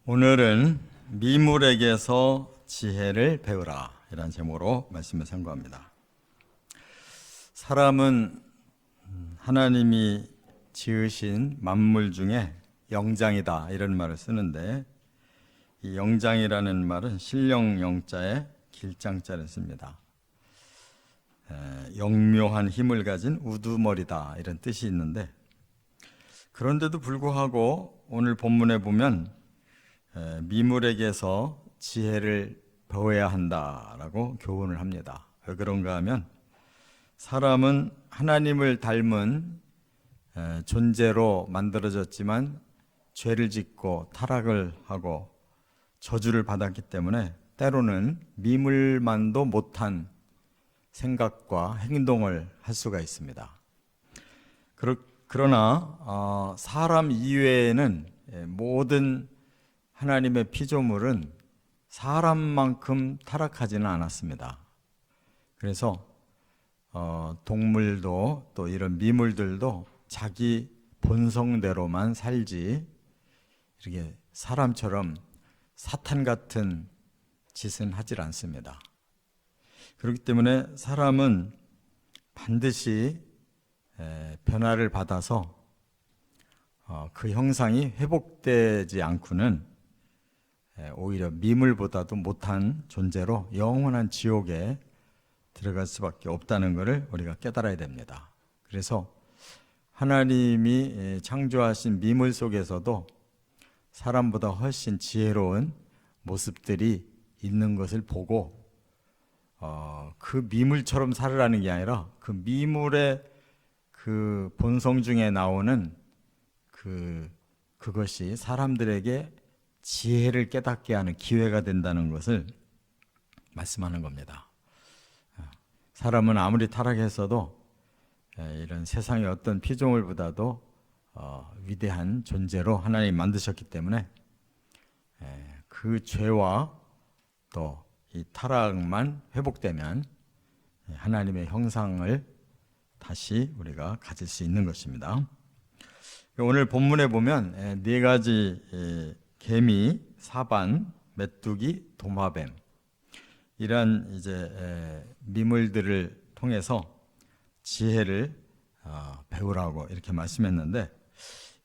오늘은 미물에게서 지혜를 배우라 이라는 제목으로 말씀을 선고합니다. 사람은 하나님이 지으신 만물 중에 영장이다 이런 말을 쓰는데, 이 영장이라는 말은 신령 영자에 길장자를 씁니다. 영묘한 힘을 가진 우두머리다 이런 뜻이 있는데, 그런데도 불구하고 오늘 본문에 보면 미물에게서 지혜를 배워야 한다라고 교훈을 합니다. 왜 그런가 하면, 사람은 하나님을 닮은 존재로 만들어졌지만 죄를 짓고 타락을 하고 저주를 받았기 때문에 때로는 미물만도 못한 생각과 행동을 할 수가 있습니다. 그러나 사람 이외에는 모든 하나님의 피조물은 사람만큼 타락하지는 않았습니다. 그래서 동물도 또 이런 미물들도 자기 본성대로만 살지, 이렇게 사람처럼 사탄 같은 짓은 하질 않습니다. 그렇기 때문에 사람은 반드시 변화를 받아서 그 형상이 회복되지 않고는 오히려 미물보다도 못한 존재로 영원한 지옥에 들어갈 수밖에 없다는 것을 우리가 깨달아야 됩니다. 그래서 하나님이 창조하신 미물 속에서도 사람보다 훨씬 지혜로운 모습들이 있는 것을 보고 그 미물처럼 살으라는 게 아니라 그 미물의 그 본성 중에 나오는 그것이 사람들에게 지혜를 깨닫게 하는 기회가 된다는 것을 말씀하는 겁니다. 사람은 아무리 타락했어도 이런 세상의 어떤 피조물보다도 위대한 존재로 하나님이 만드셨기 때문에 그 죄와 또 이 타락만 회복되면 하나님의 형상을 다시 우리가 가질 수 있는 것입니다. 오늘 본문에 보면 네 가지 개미, 사반, 메뚜기, 도마뱀, 이러한 이제 미물들을 통해서 지혜를 배우라고 이렇게 말씀했는데,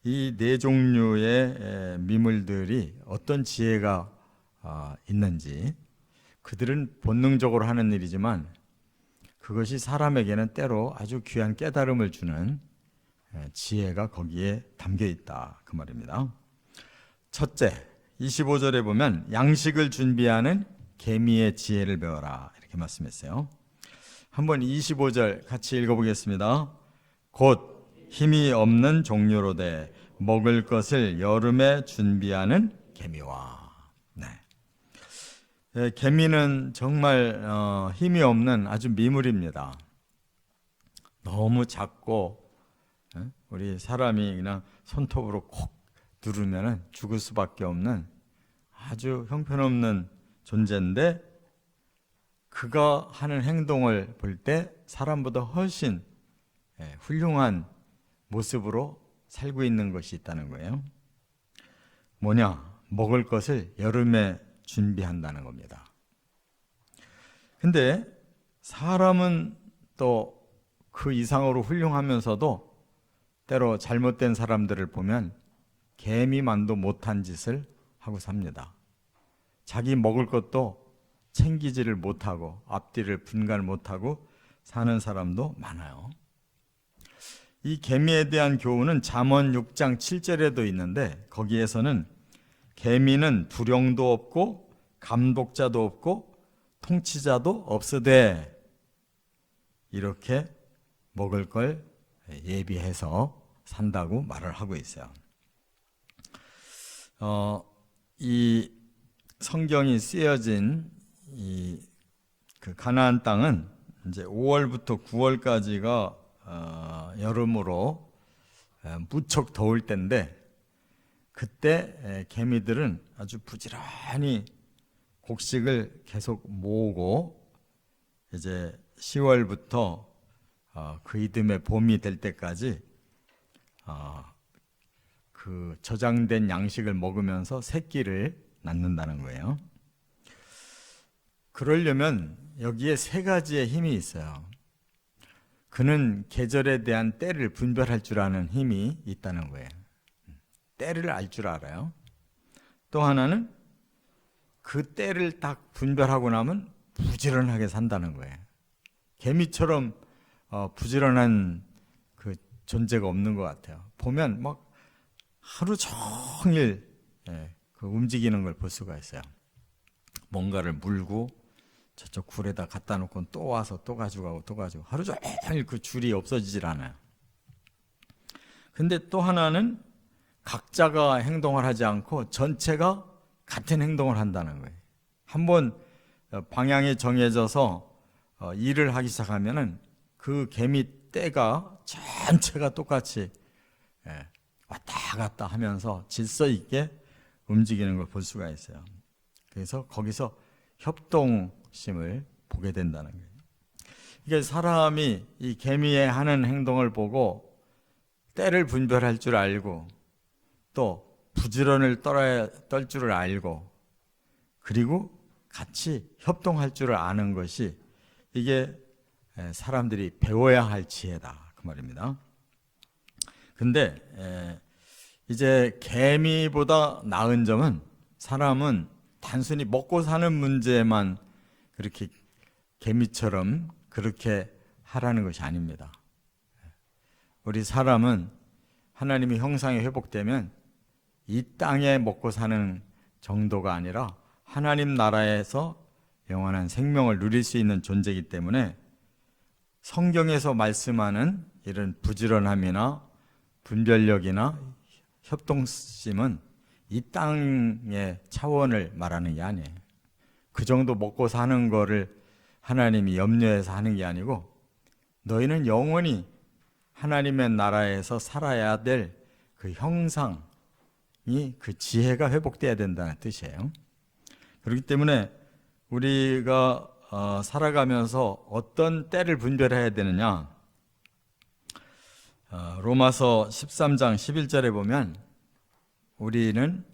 이 네 종류의 미물들이 어떤 지혜가 있는지, 그들은 본능적으로 하는 일이지만 그것이 사람에게는 때로 아주 귀한 깨달음을 주는 지혜가 거기에 담겨 있다 그 말입니다. 첫째, 25절에 보면 양식을 준비하는 개미의 지혜를 배워라 이렇게 말씀했어요. 한번 25절 같이 읽어보겠습니다. 곧 힘이 없는 종류로되 먹을 것을 여름에 준비하는 개미와. 개미는 정말 힘이 없는 아주 미물입니다. 너무 작고 우리 사람이 그냥 손톱으로 콕 누르면 죽을 수밖에 없는 아주 형편없는 존재인데, 그가 하는 행동을 볼 때 사람보다 훨씬 훌륭한 모습으로 살고 있는 것이 있다는 거예요. 뭐냐? 먹을 것을 여름에 준비한다는 겁니다. 근데 사람은 또 그 이상으로 훌륭하면서도 때로 잘못된 사람들을 보면 개미만도 못한 짓을 하고 삽니다. 자기 먹을 것도 챙기지를 못하고 앞뒤를 분간 못하고 사는 사람도 많아요. 이 개미에 대한 교훈은 잠언 6장 7절에도 있는데, 거기에서는 개미는 두령도 없고 감독자도 없고 통치자도 없으되 이렇게 먹을 걸 예비해서 산다고 말을 하고 있어요. 이 성경이 쓰여진 그 가나안 땅은 이제 5월부터 9월까지가 여름으로 무척 더울 때인데, 그때 개미들은 아주 부지런히 곡식을 계속 모으고 이제 10월부터 그 이듬해 봄이 될 때까지 그 저장된 양식을 먹으면서 새끼를 낳는다는 거예요. 그러려면 여기에 세 가지의 힘이 있어요. 그는 계절에 대한 때를 분별할 줄 아는 힘이 있다는 거예요. 때를 알 줄 알아요. 또 하나는 그 때를 딱 분별하고 나면 부지런하게 산다는 거예요. 개미처럼 부지런한 그 존재가 없는 것 같아요. 보면 막 하루 종일 그 움직이는 걸 볼 수가 있어요. 뭔가를 물고 저쪽 굴에다 갖다 놓고 또 와서 또 가져가고 또 가지고 하루 종일 그 줄이 없어지질 않아요. 근데 또 하나는 각자가 행동을 하지 않고 전체가 같은 행동을 한다는 거예요. 한번 방향이 정해져서 일을 하기 시작하면은 그 개미 떼가 전체가 똑같이 왔다 갔다 하면서 질서 있게 움직이는 걸 볼 수가 있어요. 그래서 거기서 협동심을 보게 된다는 거예요. 이게 사람이 이 개미의 하는 행동을 보고 때를 분별할 줄 알고 또 부지런을 떨 줄을 알고 그리고 같이 협동할 줄을 아는 것이 이게 사람들이 배워야 할 지혜다 그 말입니다. 근데 이제 개미보다 나은 점은 사람은 단순히 먹고 사는 문제만 그렇게 개미처럼 그렇게 하라는 것이 아닙니다. 우리 사람은 하나님의 형상이 회복되면 이 땅에 먹고 사는 정도가 아니라 하나님 나라에서 영원한 생명을 누릴 수 있는 존재이기 때문에 성경에서 말씀하는 이런 부지런함이나 분별력이나 협동심은 이 땅의 차원을 말하는 게 아니에요. 그 정도 먹고 사는 거를 하나님이 염려해서 하는 게 아니고 너희는 영원히 하나님의 나라에서 살아야 될 그 형상이 그 지혜가 회복돼야 된다는 뜻이에요. 그렇기 때문에 우리가 살아가면서 어떤 때를 분별해야 되느냐, 로마서 13장 11절에 보면 우리는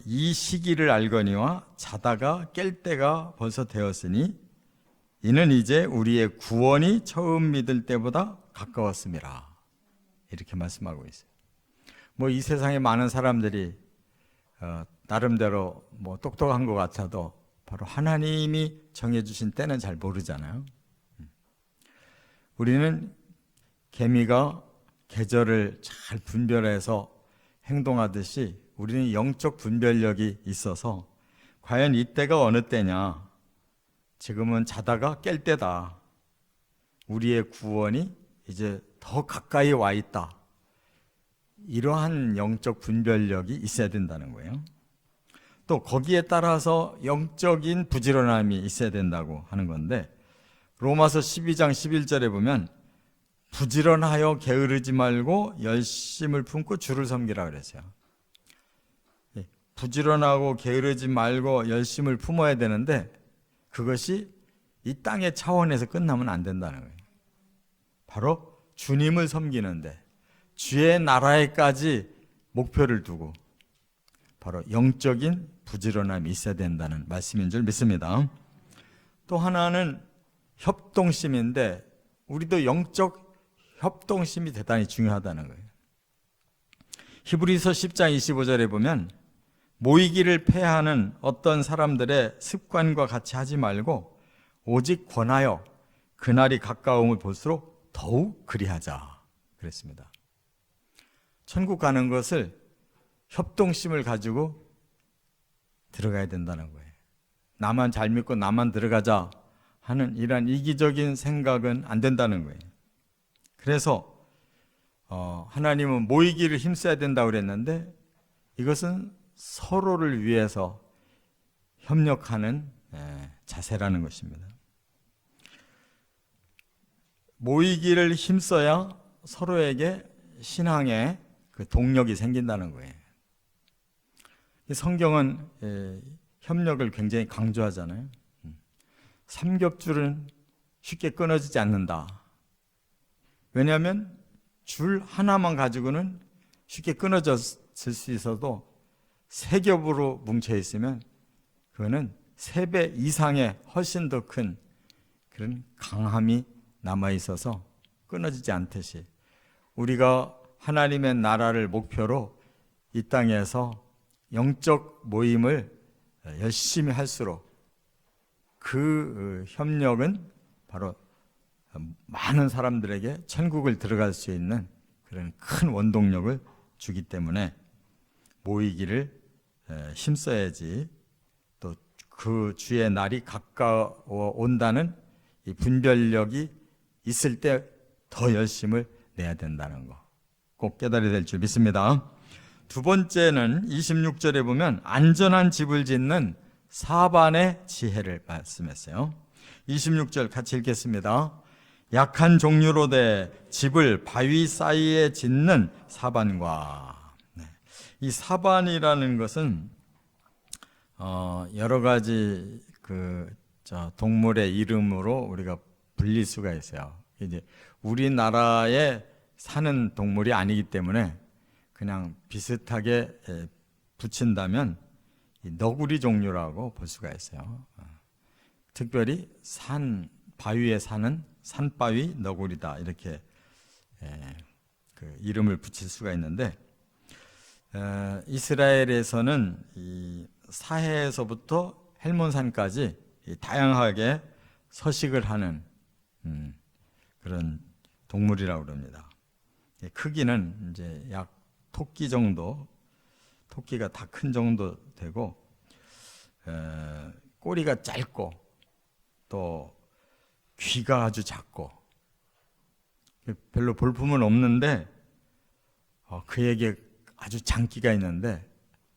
이 시기를 알거니와 자다가 깰 때가 벌써 되었으니 이는 이제 우리의 구원이 처음 믿을 때보다 가까웠습니다. 이렇게 말씀하고 있어요. 뭐 이 세상에 많은 사람들이 나름대로 뭐 똑똑한 것 같아도 바로 하나님이 정해주신 때는 잘 모르잖아요. 우리는 개미가 계절을 잘 분별해서 행동하듯이 우리는 영적 분별력이 있어서 과연 이때가 어느 때냐? 지금은 자다가 깰 때다. 우리의 구원이 이제 더 가까이 와 있다. 이러한 영적 분별력이 있어야 된다는 거예요. 또 거기에 따라서 영적인 부지런함이 있어야 된다고 하는 건데 로마서 12장 11절에 보면 부지런하여 게으르지 말고 열심을 품고 주를 섬기라 그랬어요. 부지런하고 게으르지 말고 열심을 품어야 되는데 그것이 이 땅의 차원에서 끝나면 안 된다는 거예요. 바로 주님을 섬기는데 주의 나라에까지 목표를 두고 바로 영적인 부지런함이 있어야 된다는 말씀인 줄 믿습니다. 또 하나는 협동심인데 우리도 영적 협동심이 대단히 중요하다는 거예요. 히브리서 10장 25절에 보면 모이기를 폐하는 어떤 사람들의 습관과 같이 하지 말고 오직 권하여 그날이 가까움을 볼수록 더욱 그리하자 그랬습니다. 천국 가는 것을 협동심을 가지고 들어가야 된다는 거예요. 나만 잘 믿고 나만 들어가자 하는 이러한 이기적인 생각은 안 된다는 거예요. 그래서 하나님은 모이기를 힘써야 된다고 그랬는데 이것은 서로를 위해서 협력하는 자세라는 것입니다. 모이기를 힘써야 서로에게 신앙의 그 동력이 생긴다는 거예요. 성경은 협력을 굉장히 강조하잖아요. 삼겹줄은 쉽게 끊어지지 않는다. 왜냐하면 줄 하나만 가지고는 쉽게 끊어졌을 수 있어도 세 겹으로 뭉쳐 있으면 그거는 3배 이상의 훨씬 더 큰 그런 강함이 남아 있어서 끊어지지 않듯이 우리가 하나님의 나라를 목표로 이 땅에서 영적 모임을 열심히 할수록 그 협력은 바로 많은 사람들에게 천국을 들어갈 수 있는 그런 큰 원동력을 주기 때문에 모이기를 힘써야지, 또 그 주의 날이 가까워 온다는 이 분별력이 있을 때 더 열심을 내야 된다는 거 꼭 깨달아야 될 줄 믿습니다. 두 번째는 26절에 보면 안전한 집을 짓는 사반의 지혜를 말씀했어요. 26절 같이 읽겠습니다. 약한 종류로 돼 집을 바위 사이에 짓는 사반과. 이 사반이라는 것은 여러 가지 동물의 이름으로 우리가 불릴 수가 있어요. 이제 우리나라에 사는 동물이 아니기 때문에 그냥 비슷하게 붙인다면 이 너구리 종류라고 볼 수가 있어요. 특별히 바위에 사는 산바위 너구리다, 이렇게 그 이름을 붙일 수가 있는데, 이스라엘에서는 이 사해에서부터 헬몬산까지 다양하게 서식을 하는 그런 동물이라고 그럽니다. 크기는 이제 약 토끼 정도, 토끼가 다 큰 정도 되고, 꼬리가 짧고 또 귀가 아주 작고 별로 볼품은 없는데 그에게 아주 장기가 있는데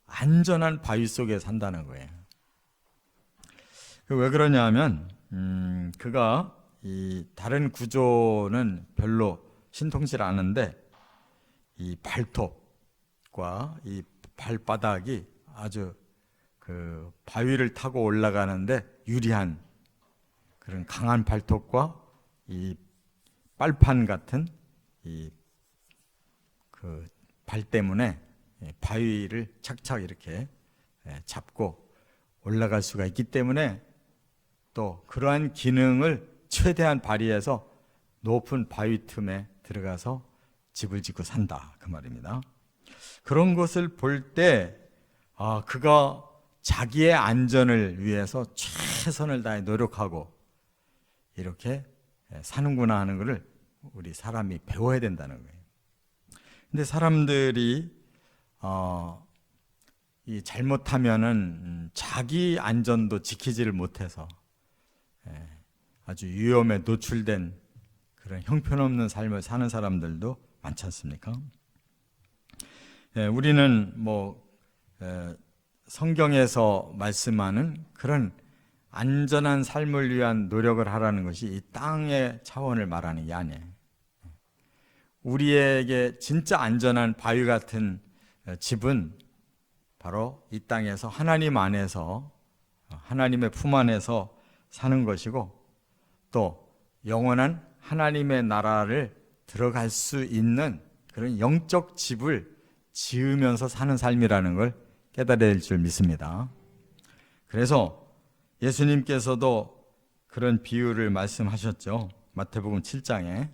안전한 바위 속에 산다는 거예요. 왜 그러냐 하면 그가 이 다른 구조는 별로 신통치 않은데 이 발톱과 이 발바닥이 아주 그 바위를 타고 올라가는데 유리한 그런 강한 발톱과 이 빨판 같은 이 그 발 때문에 바위를 착착 이렇게 잡고 올라갈 수가 있기 때문에, 또 그러한 기능을 최대한 발휘해서 높은 바위 틈에 들어가서 집을 짓고 산다, 그 말입니다. 그런 것을 볼 때 그가 자기의 안전을 위해서 최선을 다해 노력하고 이렇게 사는구나 하는 것을 우리 사람이 배워야 된다는 거예요. 근데 사람들이 이 잘못하면은 자기 안전도 지키지를 못해서 아주 위험에 노출된 그런 형편없는 삶을 사는 사람들도 많지 않습니까? 우리는 성경에서 말씀하는 그런 안전한 삶을 위한 노력을 하라는 것이 이 땅의 차원을 말하는 게 아니에요. 우리에게 진짜 안전한 바위 같은 집은 바로 이 땅에서 하나님 안에서, 하나님의 품 안에서 사는 것이고, 또 영원한 하나님의 나라를 들어갈 수 있는 그런 영적 집을 지으면서 사는 삶이라는 걸 깨달아야 될 줄 믿습니다. 그래서 예수님께서도 그런 비유를 말씀하셨죠. 마태복음 7장에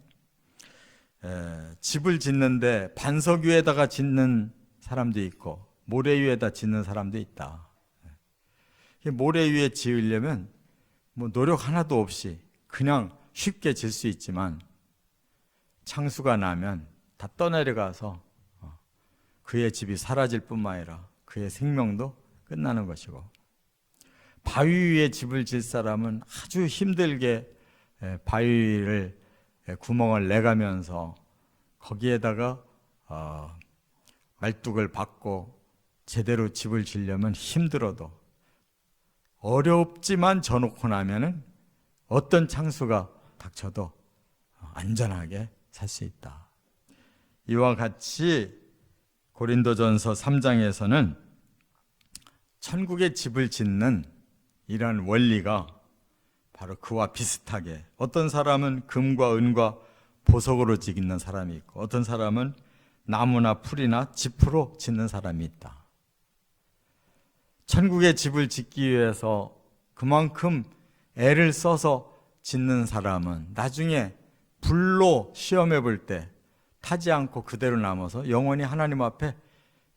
집을 짓는데 반석 위에다가 짓는 사람도 있고 모래 위에다 짓는 사람도 있다. 모래 위에 지으려면 노력 하나도 없이 그냥 쉽게 질 수 있지만 창수가 나면 다 떠내려가서 그의 집이 사라질 뿐만 아니라 그의 생명도 끝나는 것이고, 바위 위에 집을 질 사람은 아주 힘들게 바위를 구멍을 내가면서 거기에다가 말뚝을 박고 제대로 집을 지려면 힘들어도, 어렵지만 져놓고 나면은 어떤 창수가 닥쳐도 안전하게 살 수 있다. 이와 같이 고린도전서 3장에서는 천국의 집을 짓는 이러한 원리가 바로 그와 비슷하게, 어떤 사람은 금과 은과 보석으로 짓는 사람이 있고, 어떤 사람은 나무나 풀이나 짚으로 짓는 사람이 있다. 천국의 집을 짓기 위해서 그만큼 애를 써서 짓는 사람은 나중에 불로 시험해 볼 때 타지 않고 그대로 남아서 영원히 하나님 앞에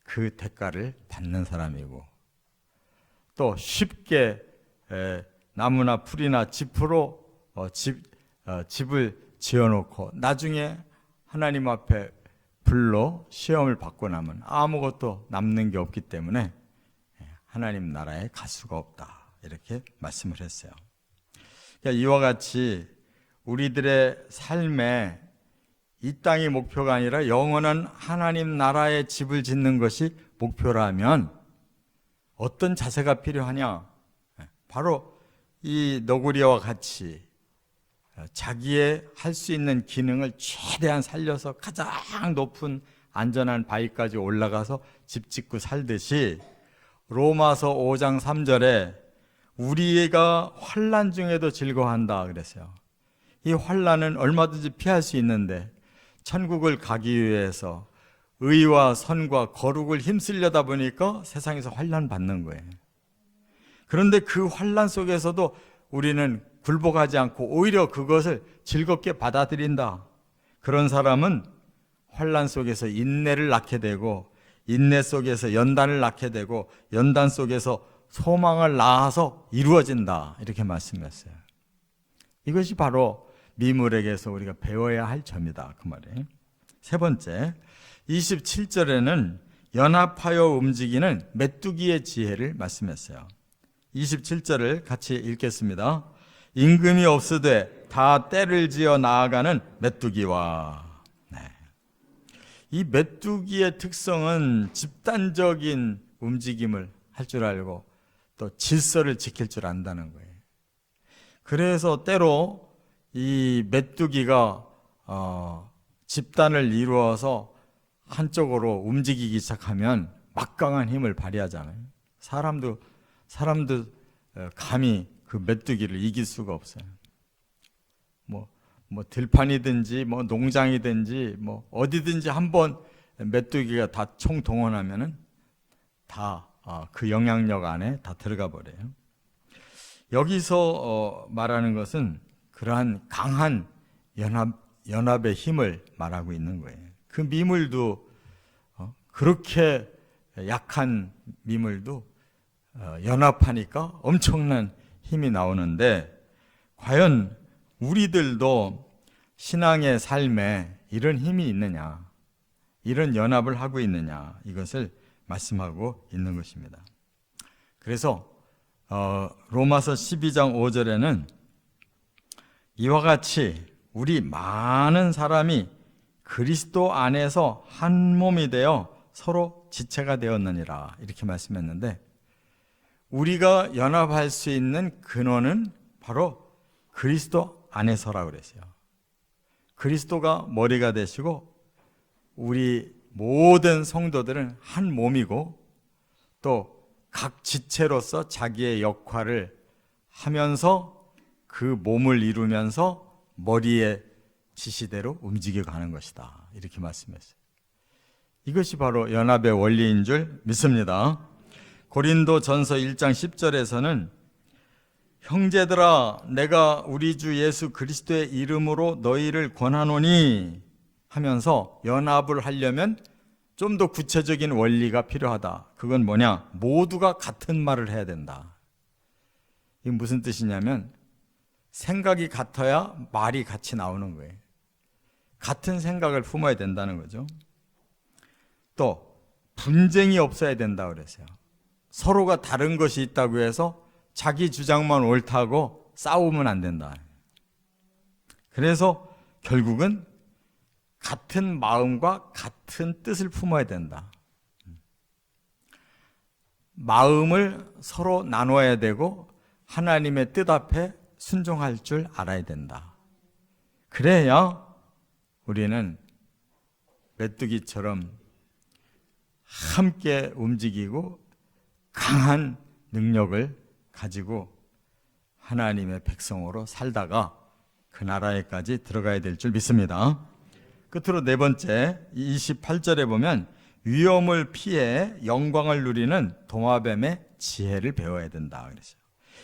그 대가를 받는 사람이고, 또 쉽게 나무나 풀이나 짚으로 집을 지어놓고 나중에 하나님 앞에 불로 시험을 받고 나면 아무것도 남는 게 없기 때문에 하나님 나라에 갈 수가 없다, 이렇게 말씀을 했어요. 그러니까 이와 같이 우리들의 삶에 이 땅이 목표가 아니라 영원한 하나님 나라의 집을 짓는 것이 목표라면 어떤 자세가 필요하냐? 바로 이 너구리와 같이 자기의 할 수 있는 기능을 최대한 살려서 가장 높은 안전한 바위까지 올라가서 집 짓고 살듯이, 로마서 5장 3절에 우리가 환난 중에도 즐거워한다 그랬어요. 이 환난은 얼마든지 피할 수 있는데 천국을 가기 위해서 의와 선과 거룩을 힘쓰려다 보니까 세상에서 환난 받는 거예요. 그런데 그 환난 속에서도 우리는 굴복하지 않고 오히려 그것을 즐겁게 받아들인다. 그런 사람은 환난 속에서 인내를 낳게 되고, 인내 속에서 연단을 낳게 되고, 연단 속에서 소망을 낳아서 이루어진다, 이렇게 말씀했어요. 이것이 바로 미물에게서 우리가 배워야 할 점이다, 그 말이에요. 세 번째, 27절에는 연합하여 움직이는 메뚜기의 지혜를 말씀했어요. 27절을 같이 읽겠습니다. 임금이 없으되 다 때를 지어 나아가는 메뚜기와. 이 메뚜기의 특성은 집단적인 움직임을 할 줄 알고 또 질서를 지킬 줄 안다는 거예요. 그래서 때로 이 메뚜기가 집단을 이루어서 한쪽으로 움직이기 시작하면 막강한 힘을 발휘하잖아요. 사람도 감히 그 메뚜기를 이길 수가 없어요. 뭐 들판이든지 농장이든지 어디든지 한번 메뚜기가 다 총동원하면은 다 그 영향력 안에 다 들어가 버려요. 여기서 말하는 것은 그러한 강한 연합의 힘을 말하고 있는 거예요. 그 미물도 그렇게 약한 미물도 연합하니까 엄청난 힘이 나오는데, 과연 우리들도 신앙의 삶에 이런 힘이 있느냐, 이런 연합을 하고 있느냐, 이것을 말씀하고 있는 것입니다. 그래서 로마서 12장 5절에는 이와 같이 우리 많은 사람이 그리스도 안에서 한 몸이 되어 서로 지체가 되었느니라, 이렇게 말씀했는데, 우리가 연합할 수 있는 근원은 바로 그리스도 안에서라고 그랬어요. 그리스도가 머리가 되시고 우리 모든 성도들은 한 몸이고, 또 각 지체로서 자기의 역할을 하면서 그 몸을 이루면서 머리의 지시대로 움직여가는 것이다, 이렇게 말씀했어요. 이것이 바로 연합의 원리인 줄 믿습니다. 고린도전서 1장 10절에서는 형제들아, 내가 우리 주 예수 그리스도의 이름으로 너희를 권하노니 하면서 연합을 하려면 좀 더 구체적인 원리가 필요하다. 그건 뭐냐? 모두가 같은 말을 해야 된다. 이게 무슨 뜻이냐면 생각이 같아야 말이 같이 나오는 거예요. 같은 생각을 품어야 된다는 거죠. 또 분쟁이 없어야 된다 그랬어요. 서로가 다른 것이 있다고 해서 자기 주장만 옳다고 싸우면 안 된다. 그래서 결국은 같은 마음과 같은 뜻을 품어야 된다. 마음을 서로 나눠야 되고 하나님의 뜻 앞에 순종할 줄 알아야 된다. 그래야 우리는 메뚜기처럼 함께 움직이고 강한 능력을 가지고 하나님의 백성으로 살다가 그 나라에까지 들어가야 될 줄 믿습니다. 끝으로 네 번째 28절에 보면 위험을 피해 영광을 누리는 도마뱀의 지혜를 배워야 된다 그랬어요.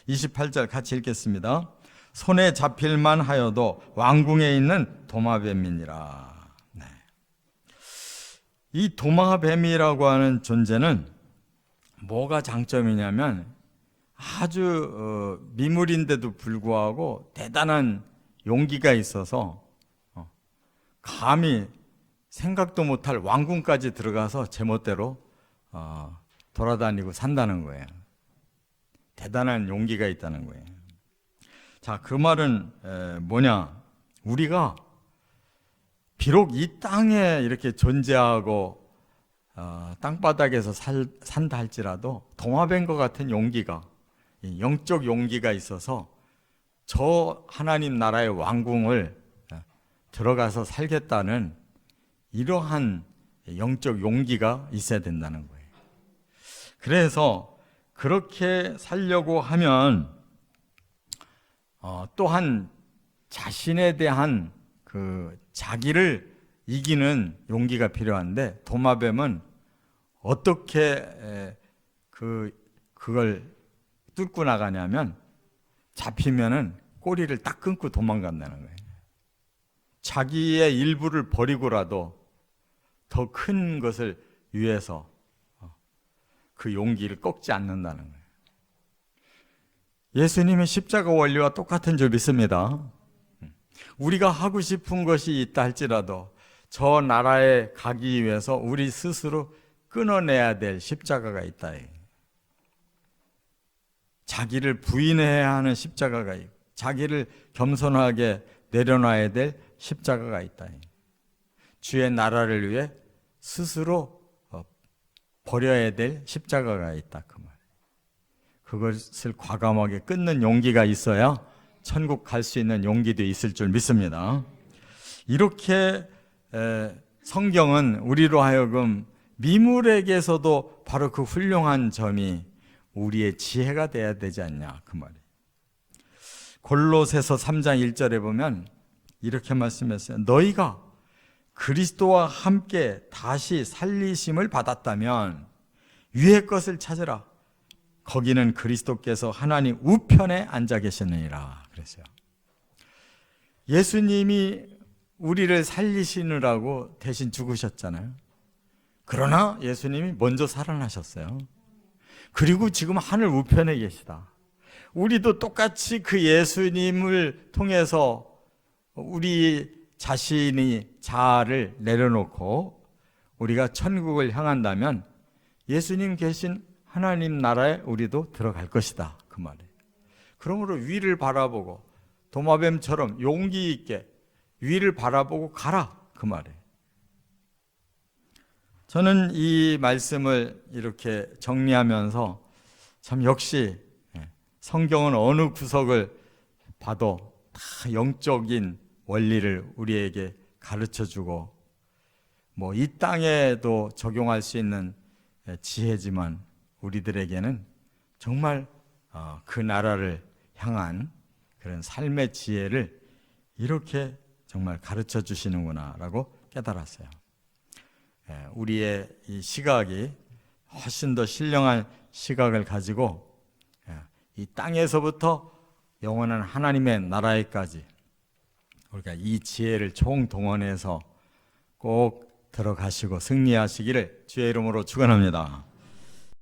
28절 같이 읽겠습니다. 손에 잡힐만 하여도 왕궁에 있는 도마뱀이니라. 네. 이 도마뱀이라고 하는 존재는 뭐가 장점이냐면 아주 미물인데도 불구하고 대단한 용기가 있어서 감히 생각도 못할 왕궁까지 들어가서 제멋대로 돌아다니고 산다는 거예요. 대단한 용기가 있다는 거예요. 자, 그 말은 뭐냐? 우리가 비록 이 땅에 이렇게 존재하고 땅바닥에서 산다 할지라도 도마뱀과 같은 용기가, 영적 용기가 있어서 저 하나님 나라의 왕궁을 들어가서 살겠다는 이러한 영적 용기가 있어야 된다는 거예요. 그래서 그렇게 살려고 하면 또한 자신에 대한 그 자기를 이기는 용기가 필요한데 도마뱀은 어떻게 그걸 뚫고 나가냐면 잡히면은 꼬리를 딱 끊고 도망간다는 거예요. 자기의 일부를 버리고라도 더 큰 것을 위해서 그 용기를 꺾지 않는다는 거예요. 예수님의 십자가 원리와 똑같은 줄 믿습니다. 우리가 하고 싶은 것이 있다 할지라도 저 나라에 가기 위해서 우리 스스로 끊어내야 될 십자가가 있다. 자기를 부인해야 하는 십자가가 있고 자기를 겸손하게 내려놔야 될 십자가가 있다. 주의 나라를 위해 스스로 버려야 될 십자가가 있다. 그 말. 그것을 과감하게 끊는 용기가 있어야 천국 갈 수 있는 용기도 있을 줄 믿습니다. 이렇게 성경은 우리로 하여금 미물에게서도 바로 그 훌륭한 점이 우리의 지혜가 돼야 되지 않냐 그 말이에요. 골로새서 3장 1절에 보면 이렇게 말씀했어요. 너희가 그리스도와 함께 다시 살리심을 받았다면 위의 것을 찾으라. 거기는 그리스도께서 하나님 우편에 앉아 계시느니라 그랬어요. 예수님이 우리를 살리시느라고 대신 죽으셨잖아요. 그러나 예수님이 먼저 살아나셨어요. 그리고 지금 하늘 우편에 계시다. 우리도 똑같이 그 예수님을 통해서 우리 자신이 자아를 내려놓고 우리가 천국을 향한다면 예수님 계신 하나님 나라에 우리도 들어갈 것이다 그 말이에요. 그러므로 위를 바라보고 도마뱀처럼 용기 있게 위를 바라보고 가라 그 말이에요. 저는 이 말씀을 이렇게 정리하면서 참 역시 성경은 어느 구석을 봐도 다 영적인 원리를 우리에게 가르쳐주고 뭐 이 땅에도 적용할 수 있는 지혜지만 우리들에게는 정말 그 나라를 향한 그런 삶의 지혜를 이렇게 정말 가르쳐 주시는구나라고 깨달았어요. 우리의 이 시각이 훨씬 더 신령한 시각을 가지고 이 땅에서부터 영원한 하나님의 나라에까지 우리가 이 지혜를 총동원해서 꼭 들어가시고 승리하시기를 주의 이름으로 축원합니다.